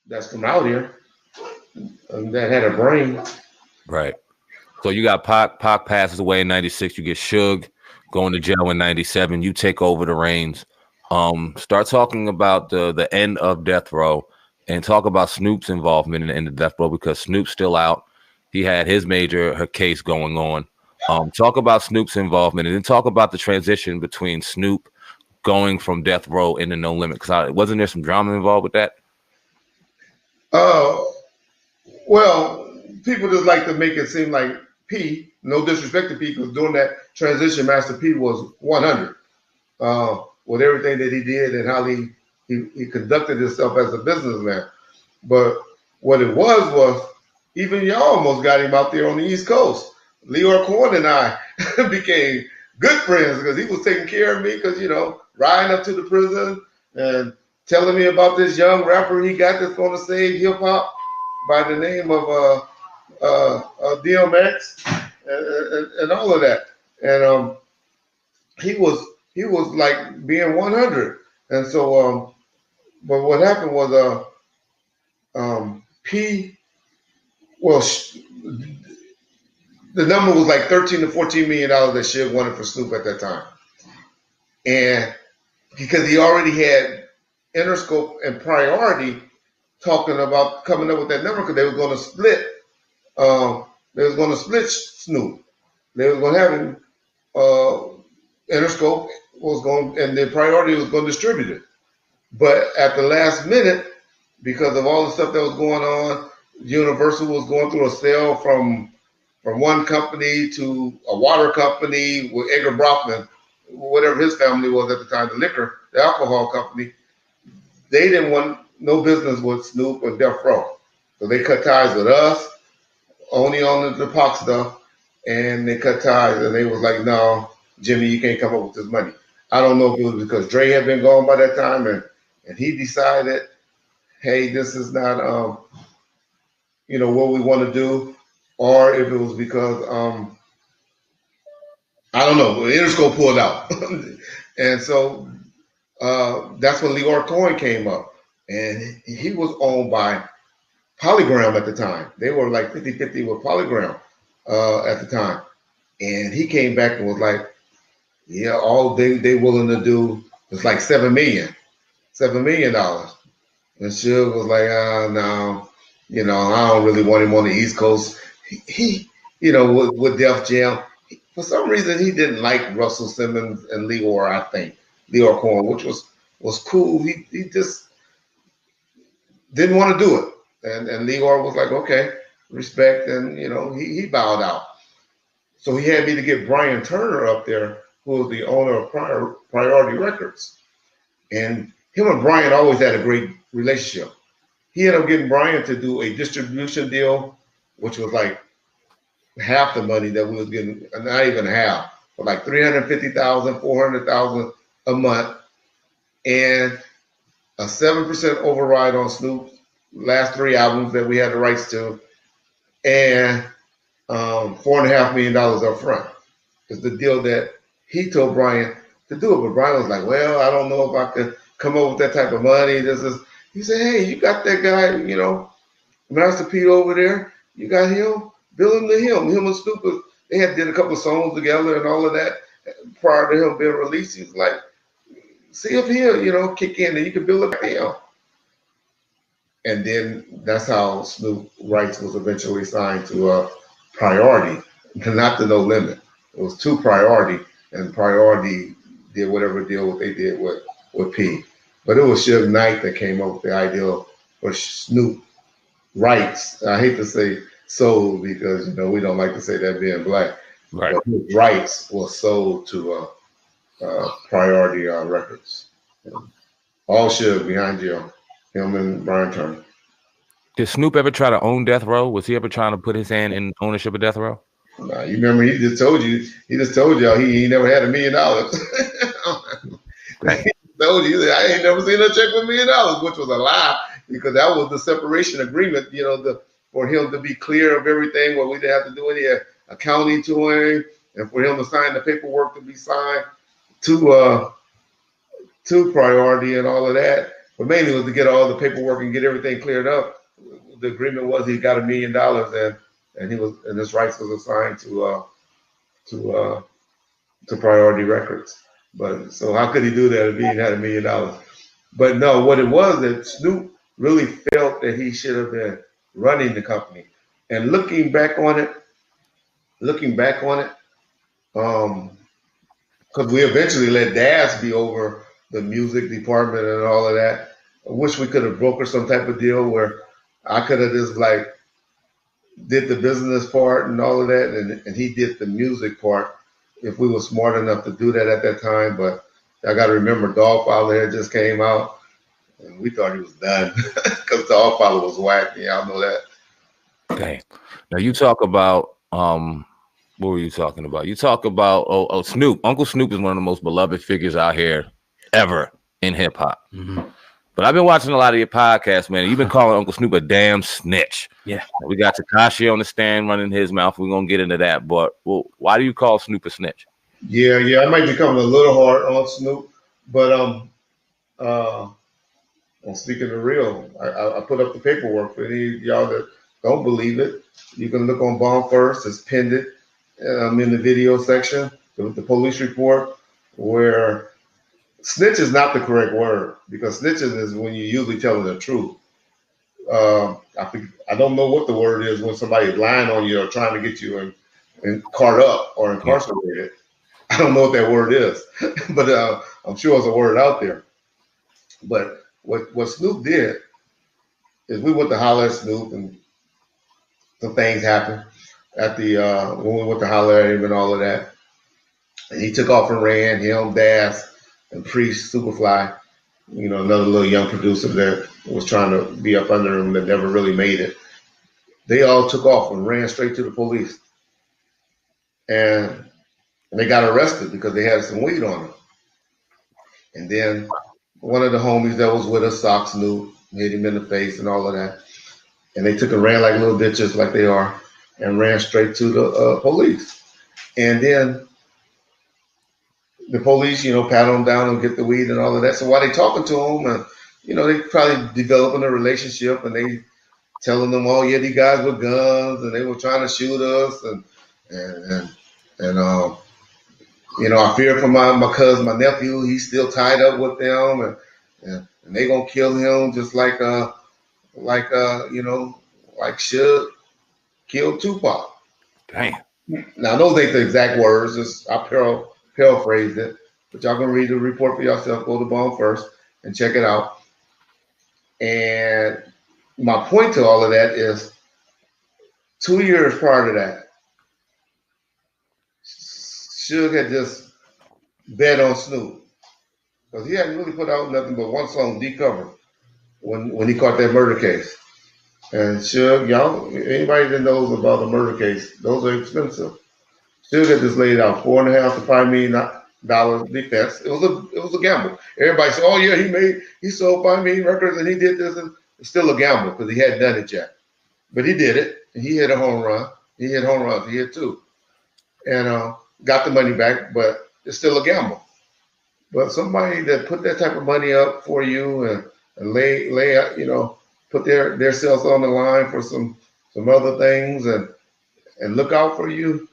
that's from out here that had a brain. Right. So you got Pac. Pac passes away in '96. You get Suge going to jail in '97. You take over the reins. Start talking about the end of Death Row and talk about Snoop's involvement in the end of Death Row, because Snoop's still out. He had his her case going on. Talk about Snoop's involvement, and then talk about the transition between Snoop going from Death Row into No Limit. Because wasn't there some drama involved with that? Well, people just like to make it seem like P, no disrespect to P, because during that transition, Master P was 100 with everything that he did and how he conducted himself as a businessman. But what it was even y'all almost got him out there on the East Coast. Leor Cohen and I became good friends because he was taking care of me because, riding up to the prison and telling me about this young rapper he got that's going to save hip hop by the name of DMX and all of that. And he was like being 100. And so, but what happened was P, well, the number was like $13 to $14 million that Suge wanted for Snoop at that time. And because he already had Interscope and Priority talking about coming up with that number, because they were going to split. They was going to split Snoop. They was going to have him. Interscope was going, and then Priority was going to distribute it. But at the last minute, because of all the stuff that was going on, Universal was going through a sale from one company to a water company with Edgar Brockman, whatever his family was at the time, the alcohol company. They didn't want no business with Snoop or Death Row. So they cut ties with us, only on the Pac stuff, and they cut ties, and they was like, no, Jimmy, you can't come up with this money. I don't know if it was because Dre had been gone by that time, and he decided, hey, this is not, what we want to do, or if it was because, I don't know, Interscope pulled out. And so that's when Leor Cohen came up, and he was owned by Polygram at the time. They were like 50-50 with Polygram at the time. And he came back and was like, yeah, all they willing to do is like $7 million. And Suge was like, no, I don't really want him on the East Coast. He with Def Jam, for some reason he didn't like Russell Simmons and Leor, I think. Leor Cohen, which was cool. He just didn't want to do it. And Leor was like, okay, respect, and he bowed out. So he had me to get Brian Turner up there, who was the owner of Priority Records. And him and Brian always had a great relationship. He ended up getting Brian to do a distribution deal, which was like half the money that we was getting, not even half, but like $350,000, $400,000 a month, and a 7% override on Snoop's last 3 albums that we had the rights to, and $4.5 million up front. Is the deal that he told Brian to do it, but Brian was like, well, I don't know if I could come up with that type of money. He said, hey, you got that guy, Master Pete over there. You got him. Bill him to him. Him and Snoop, they had did a couple of songs together and all of that prior to him being released. He's like, see if he'll, kick in and you can build it to him. And then that's how Snoop rights was eventually signed to Priority, not to No Limit. It was to Priority, and Priority did whatever deal they did with P. But it was Suge Knight that came up with the idea for Snoop rights. I hate to say sold because we don't like to say that being black. Right. But his rights was sold to Priority Records. All Suge behind you, him and Brian Turner. Did Snoop ever try to own Death Row? Was he ever trying to put his hand in ownership of Death Row? Nah, you remember he just told y'all he never had $1 million. Right. He told you that I ain't never seen a check for $1 million, which was a lie because that was the separation agreement, for him to be clear of everything, where we didn't have to do any accounting to him, and for him to sign the paperwork to be signed to Priority and all of that. but mainly was to get all the paperwork and get everything cleared up. The agreement was he got $1 million, and his rights was assigned to to Priority Records. But so how could he do that if he had $1 million? But no, what it was that Snoop really felt that he should have been running the company. And looking back on it, because we eventually let Daz be over the music department and all of that. I wish we could have brokered some type of deal where I could have just like did the business part and all of that, and he did the music part if we were smart enough to do that at that time. But I got to remember Dogfather had just came out, and we thought he was done because Dogfather was whack. Y'all know that. Okay. Now you talk about what were you talking about? You talk about Snoop. Uncle Snoop is one of the most beloved figures out here ever in hip hop. Mm-hmm. But I've been watching a lot of your podcasts, man. You've been calling Uncle Snoop a damn snitch. Yeah. We got Tekashi on the stand running his mouth. We're gonna get into that. But why do you call Snoop a snitch? Yeah, I might be coming a little hard on Snoop, but I'm speaking the real. I put up the paperwork for any of y'all that don't believe it. You can look on Bomb First. It's pinned it. In the video section with the police report, where snitch is not the correct word, because snitching is when you usually telling the truth. I don't know what the word is when somebody's lying on you or trying to get you and caught up or incarcerated. I don't know what that word is, but I'm sure it's a word out there. But what Snoop did is we went to holler at Snoop, and some things happened at the when we went to holler at him and all of that. And he took off and ran, him, Daz, and Priest, Superfly, another little young producer that was trying to be up under him that never really made it. They all took off and ran straight to the police. And they got arrested because they had some weed on them. And then one of the homies that was with us, Sock Snoop, hit him in the face and all of that. And they took and ran like little bitches like they are, and ran straight to the police. And then the police, pat them down and get the weed and all of that. So while they talking to them, and they probably developing a relationship, and they telling them, oh yeah, these guys with guns, and they were trying to shoot us, and I fear for my cousin, my nephew, he's still tied up with them, and they gonna kill him just like Suge killed Tupac. Damn. Now those ain't the exact words. I paraphrased it, but y'all can read the report for yourself. Go to Bomb First and check it out. And my point to all of that is 2 years prior to that, Suge had just bet on Snoop, because he hadn't really put out nothing but one song, D-Cover, when he caught that murder case. And Suge, y'all, anybody that knows about a murder case, those are expensive. Suge had just laid out $4.5 to $5 million defense. It was a gamble. Everybody said, "Oh yeah, he sold 5 million records and he did this," and it's still a gamble because he hadn't done it yet. But he did it, and he hit a home run. He hit home runs. He hit 2, and got the money back. But it's still a gamble. But somebody that put that type of money up for you and lay out, put their selves on the line for some other things and look out for you.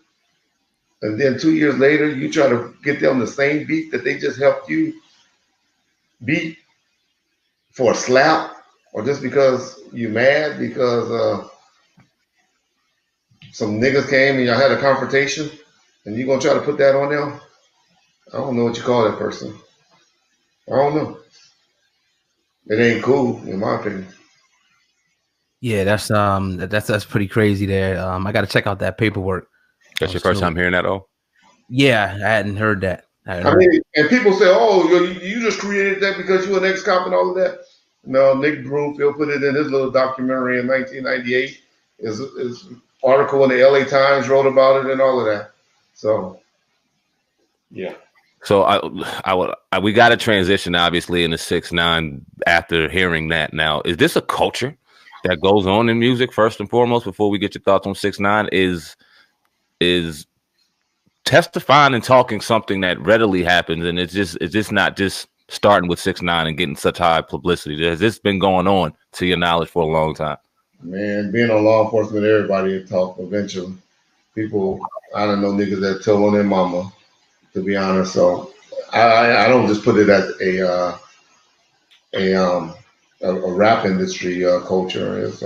And then 2 years later, you try to get them the same beat that they just helped you beat for a slap, or just because you mad because some niggas came and y'all had a confrontation, and you gonna try to put that on them? I don't know what you call that person. I don't know. It ain't cool, in my opinion. Yeah, that's pretty crazy there. I got to check out that paperwork. That's your first time hearing that, Yeah, I hadn't heard that. And people say, "Oh, you just created that because you're an ex-cop and all of that." No, Nick Broomfield put it in his little documentary in 1998. His article in the LA Times wrote about it and all of that. So, yeah. So we got to transition obviously into 6ix9ine after hearing that. Now, is this a culture that goes on in music first and foremost? Before we get your thoughts on 6ix9ine, is testifying and talking something that readily happens, and it's just not just starting with 6ix9ine and getting such high publicity? Has this been going on, to your knowledge, for a long time? Man, being on law enforcement, everybody will talk eventually. People, I don't know niggas that tell on their mama, to be honest. So I don't just put it as a rap industry culture. It's